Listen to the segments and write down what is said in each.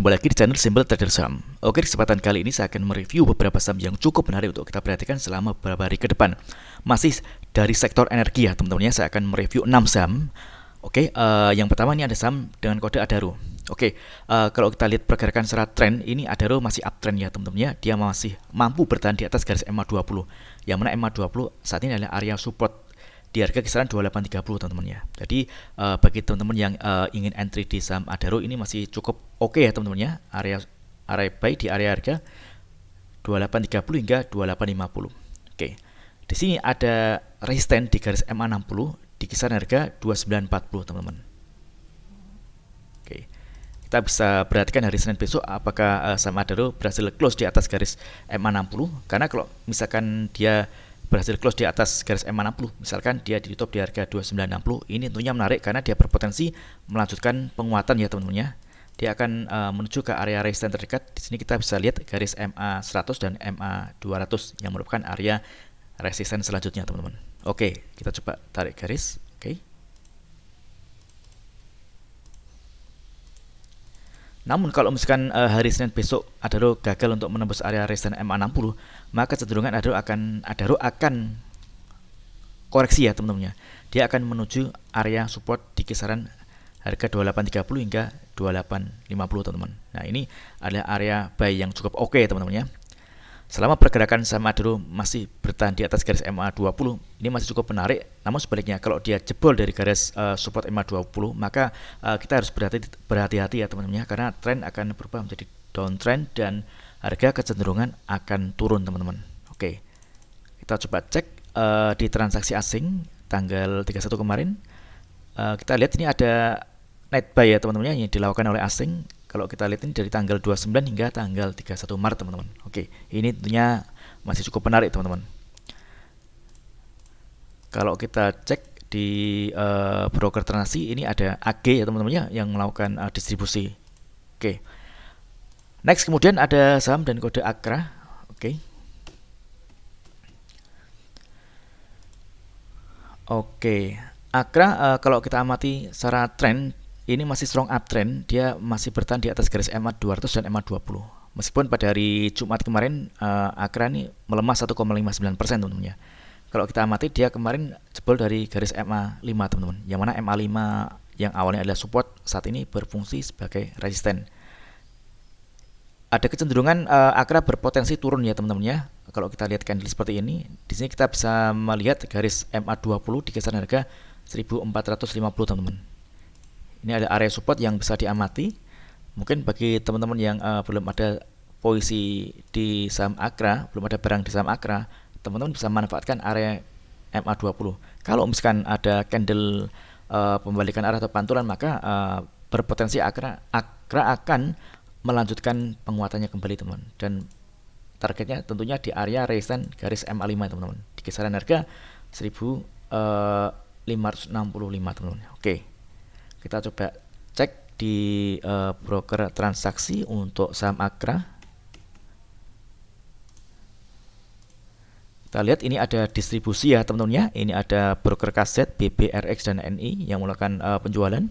Jumpa lagi di channel Simple Trader Saham. Oke, kesempatan kali ini saya akan mereview beberapa saham yang cukup menarik untuk kita perhatikan selama beberapa hari ke depan. Masih dari sektor energi ya teman-teman ya, saya akan mereview 6 saham. Oke, yang pertama ini ada saham dengan kode Adaro. Oke, kalau kita lihat pergerakan secara tren, ini Adaro masih uptrend ya teman-teman ya. Dia masih mampu bertahan di atas garis MA20. Yang mana MA20 saat ini adalah area support di harga kisaran 2830 teman-teman ya. Jadi bagi teman-teman yang ingin entry di saham Adaro ini masih cukup oke ya teman-teman ya. Area buy di area harga 2830 hingga 2850. Oke. Di sini ada resistance di garis MA60 di kisaran harga 2940 teman-teman. Oke. Kita bisa perhatikan hari Senin besok apakah saham Adaro berhasil close di atas garis MA60, karena kalau misalkan dia berhasil close di atas garis MA60, misalkan dia ditutup di harga 2960, ini tentunya menarik karena dia berpotensi melanjutkan penguatan ya teman-teman ya. Dia akan menuju ke area resistance terdekat. Di sini kita bisa lihat garis MA100 dan MA200 yang merupakan area resistance selanjutnya teman-teman. Oke, kita coba tarik garis. Oke. Namun kalau misalkan hari Senin besok Adaro gagal untuk menembus area resistance MA60, maka cenderungan Adaro akan koreksi ya teman-teman ya. Dia akan menuju area support di kisaran harga 2830 hingga 2850 teman-teman. Nah, ini adalah area buy yang cukup oke teman-teman ya. Selama pergerakan saham Adaro masih bertahan di atas garis MA20, ini masih cukup menarik. Namun sebaliknya kalau dia jebol dari garis support MA20, maka kita harus berhati-hati ya teman-teman ya, karena tren akan berubah menjadi downtrend dan harga kecenderungan akan turun teman-teman. Oke. Kita coba cek di transaksi asing tanggal 31 kemarin. Kita lihat ini ada net buy ya teman-teman ya, yang dilakukan oleh asing. Kalau kita lihat ini dari tanggal 29 hingga tanggal 31 Maret teman-teman. Oke, ini tentunya masih cukup menarik teman-teman. Kalau kita cek di broker transaksi, ini ada AG ya teman-teman ya, yang melakukan distribusi. Oke. Next kemudian ada saham dan kode AKRA. Oke. Oke. AKRA kalau kita amati secara tren, ini masih strong uptrend, dia masih bertahan di atas garis MA200 dan MA20. Meskipun pada hari Jumat kemarin AKRA ini melemah 1,59% teman-teman ya. Kalau kita amati dia kemarin jebol dari garis MA5 teman-teman. Yang mana MA5 yang awalnya adalah support saat ini berfungsi sebagai resisten. Ada kecenderungan AKRA berpotensi turun ya teman-teman ya. Kalau kita lihat candle seperti ini, di sini kita bisa melihat garis MA20 di kisaran harga 1450 teman-teman. Ini ada area support yang bisa diamati. Mungkin bagi teman-teman yang belum ada posisi di saham AKRA, belum ada barang di saham AKRA, teman-teman bisa manfaatkan area MA20. Kalau misalkan ada candle pembalikan arah atau pantulan, maka berpotensi AKRA akan melanjutkan penguatannya kembali teman-teman. Dan targetnya tentunya di area resistance garis MA5 teman-teman, di kisaran harga 1565 teman-teman. Oke. Kita coba cek di broker transaksi untuk saham AKRA. Kita lihat ini ada distribusi ya teman-teman ya. Ini ada broker kaset BBRX dan NI yang melakukan penjualan.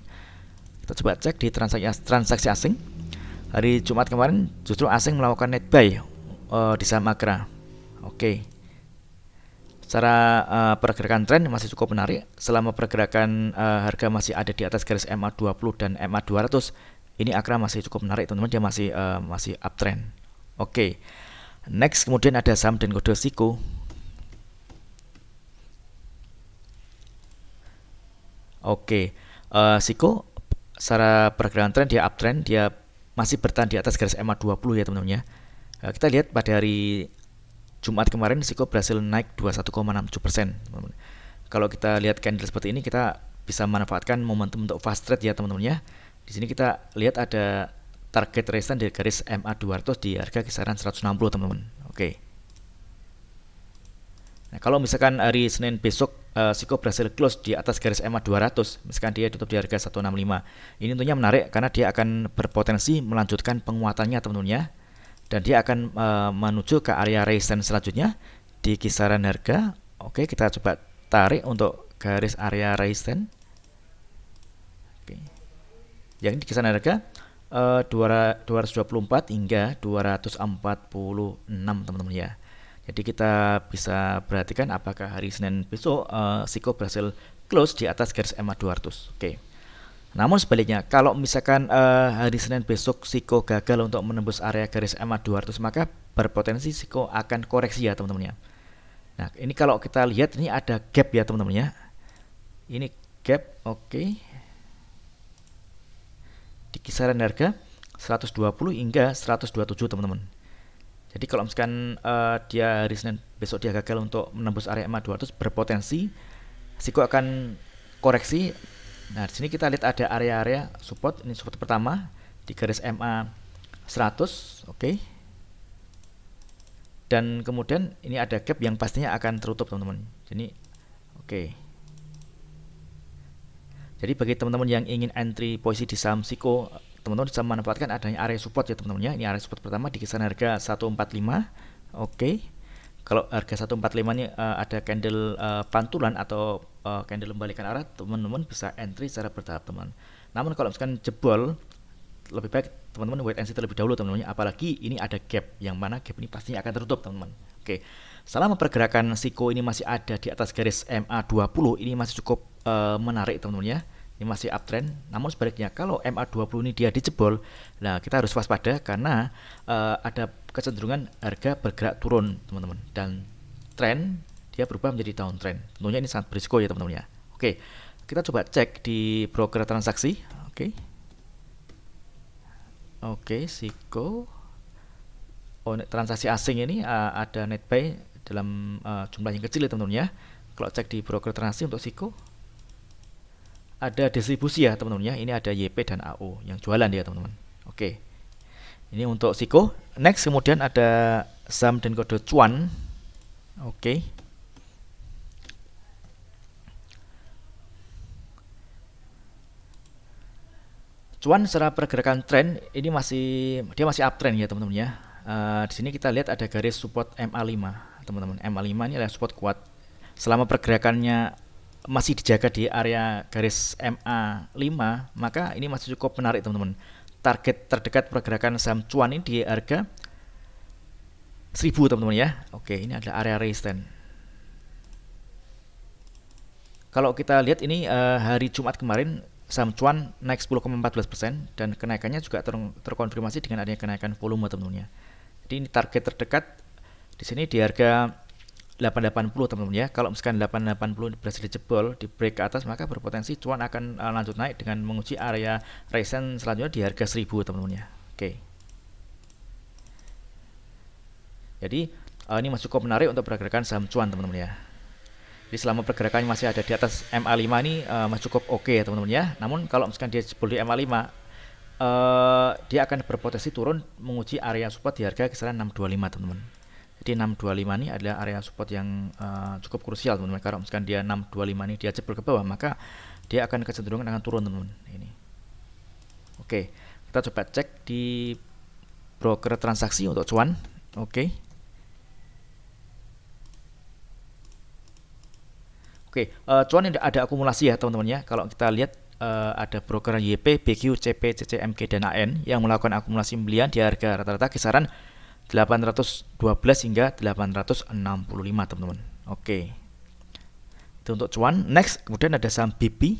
Kita coba cek di transaksi asing. Hari Jumat kemarin justru asing melakukan net buy di saham AKRA. Oke. Secara pergerakan tren masih cukup menarik. Selama pergerakan harga masih ada di atas garis MA20 dan MA200, ini AKRA masih cukup menarik teman-teman, dia masih uptrend. Oke. Next kemudian ada saham dan kode SIKO. Oke. SIKO secara pergerakan tren dia uptrend, dia masih bertahan di atas garis MA20 ya teman-teman ya. Kita lihat pada hari Jumat kemarin SIKO berhasil naik 21,67%. Kalau kita lihat candle seperti ini, kita bisa manfaatkan momentum untuk fast trade ya teman-teman ya. Di sini kita lihat ada target resistance dari garis MA200 di harga kisaran 160 teman-teman. Oke. Nah, kalau misalkan hari Senin besok SIKO berhasil close di atas garis MA200, misalkan dia tutup di harga 165. Ini tentunya menarik karena dia akan berpotensi melanjutkan penguatannya teman-teman ya. Dan dia akan menuju ke area resistance selanjutnya di kisaran harga. Oke, kita coba tarik untuk garis area resistance. Oke. Yang di kisaran harga 224 hingga 246 teman-teman ya. Jadi kita bisa perhatikan apakah hari Senin besok Siko berhasil close di atas garis EMA 200. Oke. Namun sebaliknya, kalau misalkan hari Senin besok Siko gagal untuk menembus area garis EMA 200, maka berpotensi Siko akan koreksi ya teman-teman ya. Nah, ini kalau kita lihat ini ada gap ya teman-teman ya. Ini gap, oke. Di kisaran harga 120 hingga 127 teman-teman. Jadi kalau misalkan dia hari Senin besok dia gagal untuk menembus area EMA 200, berpotensi Siko akan koreksi. Nah, di sini kita lihat ada area-area support. Ini support pertama di garis EMA 100, oke. Dan kemudian ini ada gap yang pastinya akan tertutup teman-teman. Jadi oke. Jadi bagi teman-teman yang ingin entry posisi di saham Siko, teman-teman bisa memanfaatkan adanya area support ya teman-teman ya. Ini area support pertama di kisaran harga 145. Oke. Kalau harga 145 ini ada candle pantulan atau candle membalikan arah, teman-teman bisa entry secara bertahap teman. Namun kalau misalkan jebol, lebih baik teman-teman wait and see terlebih dahulu teman-teman. Apalagi ini ada gap, yang mana gap ini pastinya akan tertutup teman-teman. Oke. Selama pergerakan Siko ini masih ada di atas garis MA 20, ini masih cukup menarik teman-teman ya. Ini masih uptrend. Namun sebaliknya kalau MA 20 ini dia dijebol, nah kita harus waspada karena ada kecenderungan harga bergerak turun teman-teman, dan tren dia berubah menjadi downtrend. Tentunya ini sangat berisiko ya teman-teman ya. Oke. Kita coba cek di broker transaksi. Oke. Oke, Siko. Oh, transaksi asing ini ada net buy dalam jumlah yang kecil ya teman-teman ya. Kalau cek di broker transaksi untuk Siko, ada distribusi ya teman-teman ya. Ini ada YP dan AO yang jualan ya teman-teman. Oke. Ini untuk Siko. Next kemudian ada saham dan kode cuan. Oke. Cuan secara pergerakan tren ini dia masih uptrend ya teman-teman ya. Di sini kita lihat ada garis support MA5 teman-teman. MA5 ini adalah support kuat. Selama pergerakannya masih dijaga di area garis MA5, maka ini masih cukup menarik teman-teman. Target terdekat pergerakan saham cuan ini di harga 1000 teman-teman ya. Oke, ini adalah area resistance. Kalau kita lihat ini hari Jumat kemarin saham cuan naik 10,14% dan kenaikannya juga terkonfirmasi dengan adanya kenaikan volume teman-teman ya. Jadi ini target terdekat di sini di harga 880 teman-teman ya. Kalau misalkan 880 berhasil dijebol di break ke atas, maka berpotensi cuan akan lanjut naik dengan menguji area resistance selanjutnya di harga 1000 teman-teman ya. Oke. Jadi ini masih cukup menarik untuk pergerakan saham cuan teman-teman ya. Jadi selama pergerakannya masih ada di atas MA5 ini masih cukup oke ya teman-teman ya. Namun kalau misalkan dia jebol di MA5, dia akan berpotensi turun menguji area support di harga kisaran 625 teman-teman. Jadi 625 ini adalah area support yang cukup krusial teman-teman. Kalau misalkan dia 625 ini dia jebol ke bawah, maka dia akan kecenderungan akan turun teman-teman. Ini. Oke, kita coba cek di broker transaksi untuk cuan. Oke. Oke, cuan ini ada akumulasi ya teman-teman ya. Kalau kita lihat ada broker YP, BQ, CP, CCMG, dan AN yang melakukan akumulasi pembelian di harga rata-rata kisaran 812 hingga 865 teman-teman. Oke. Itu untuk cuan. Next, kemudian ada saham BP.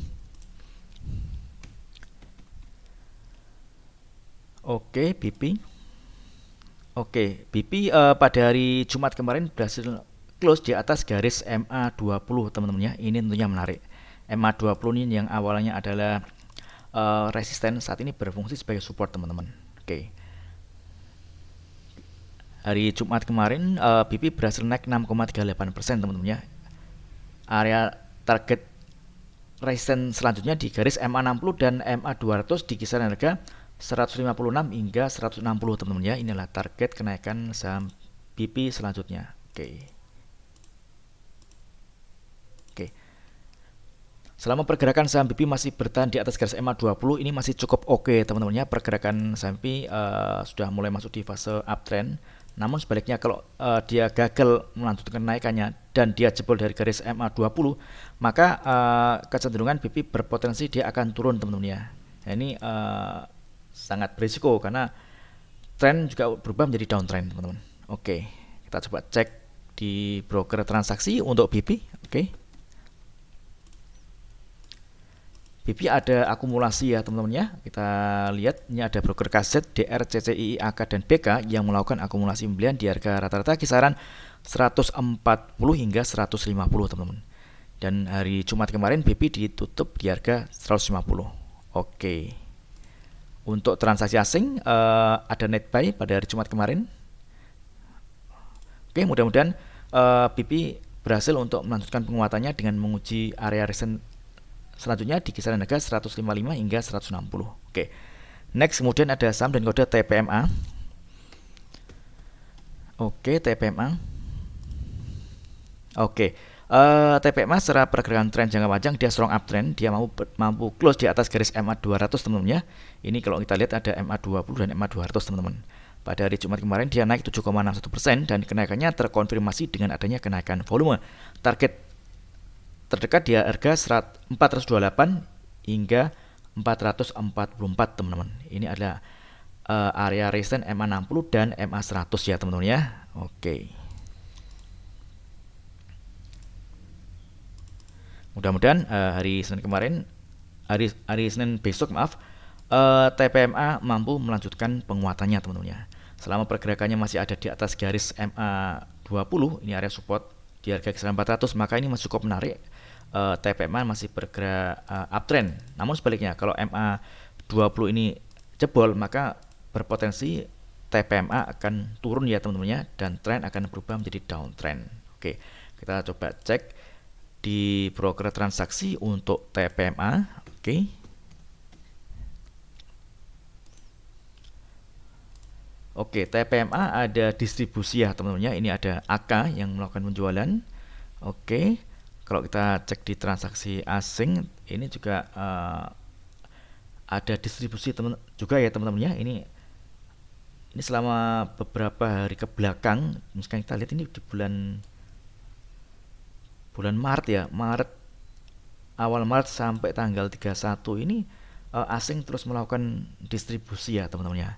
Oke, BP. Oke, BP pada hari Jumat kemarin berhasil close di atas garis MA20 teman-teman ya. Ini tentunya menarik. MA20 ini yang awalnya adalah resisten, saat ini berfungsi sebagai support teman-teman. Oke. Hari Jumat kemarin BP berhasil naik 6,38% teman-teman ya. Area target resisten selanjutnya di garis MA60 dan MA200 di kisaran harga 156 hingga 160 teman-teman ya. Inilah target kenaikan saham BP selanjutnya. Oke. Selama pergerakan saham BP masih bertahan di atas garis MA20, ini masih cukup oke teman-teman ya. Pergerakan saham BP sudah mulai masuk di fase uptrend. Namun sebaliknya kalau dia gagal melanjutkan kenaikannya dan dia jebol dari garis MA20, maka kecenderungan BP berpotensi dia akan turun teman-teman ya. Nah, ini sangat berisiko karena tren juga berubah menjadi downtrend, teman-teman. Oke, kita coba cek di broker transaksi untuk BP. Oke, BP ada akumulasi ya, teman-teman ya. Kita lihat ini ada broker KZ, DR, CCI, AK, dan BK yang melakukan akumulasi pembelian di harga rata-rata kisaran 140 hingga 150, teman-teman. Dan hari Jumat kemarin BP ditutup di harga 150. Oke. Untuk transaksi asing ada net buy pada hari Jumat kemarin. Oke, mudah-mudahan BP berhasil untuk melanjutkan penguatannya dengan menguji area resistance selanjutnya di kisaran harga 155 hingga 160. Oke. Next kemudian ada saham dan kode TPMA. Oke, TPMA. Oke. TPMA secara pergerakan tren jangka panjang dia strong uptrend, dia mampu close di atas garis MA 200, teman-teman ya. Ini kalau kita lihat ada MA 20 dan MA 200, teman-teman. Pada hari Jumat kemarin dia naik 7,61% dan kenaikannya terkonfirmasi dengan adanya kenaikan volume. Target terdekat di harga 428 hingga 444, teman-teman. Ini adalah area resistance MA 60 dan MA 100 ya, teman-teman ya. Oke. Mudah-mudahan hari Senin kemarin, hari Senin besok maaf, TPMA mampu melanjutkan penguatannya, teman-teman ya. Selama pergerakannya masih ada di atas garis MA 20, ini area support di harga kisaran 400, maka ini masih cukup menarik. TPMA masih bergerak uptrend. Namun sebaliknya, kalau MA 20 ini jebol, maka berpotensi TPMA akan turun ya, teman-teman ya, dan tren akan berubah menjadi downtrend. Oke, kita coba cek di broker transaksi untuk TPMA. Oke, TPMA ada distribusi ya, teman-teman ya. Ini ada AK yang melakukan penjualan. Oke, kalau kita cek di transaksi asing, ini juga ada distribusi juga ya, teman-teman ya. Ini selama beberapa hari ke belakang, misalkan kita lihat ini di bulan Maret ya, awal Maret sampai tanggal 31 ini asing terus melakukan distribusi ya, teman-teman ya.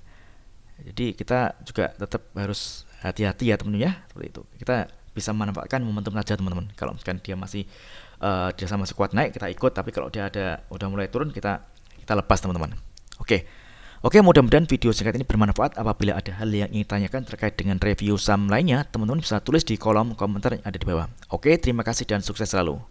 Jadi kita juga tetap harus hati-hati ya, teman-teman ya, seperti itu. Kita bisa memanfaatkan momentum saja, teman-teman. Kalau misalkan dia masih masih kuat naik, kita ikut, tapi kalau dia udah mulai turun, kita lepas, teman-teman. Oke, mudah-mudahan video singkat ini bermanfaat. Apabila ada hal yang ingin tanyakan terkait dengan review saham lainnya, teman-teman bisa tulis di kolom komentar yang ada di bawah. Oke, terima kasih dan sukses selalu.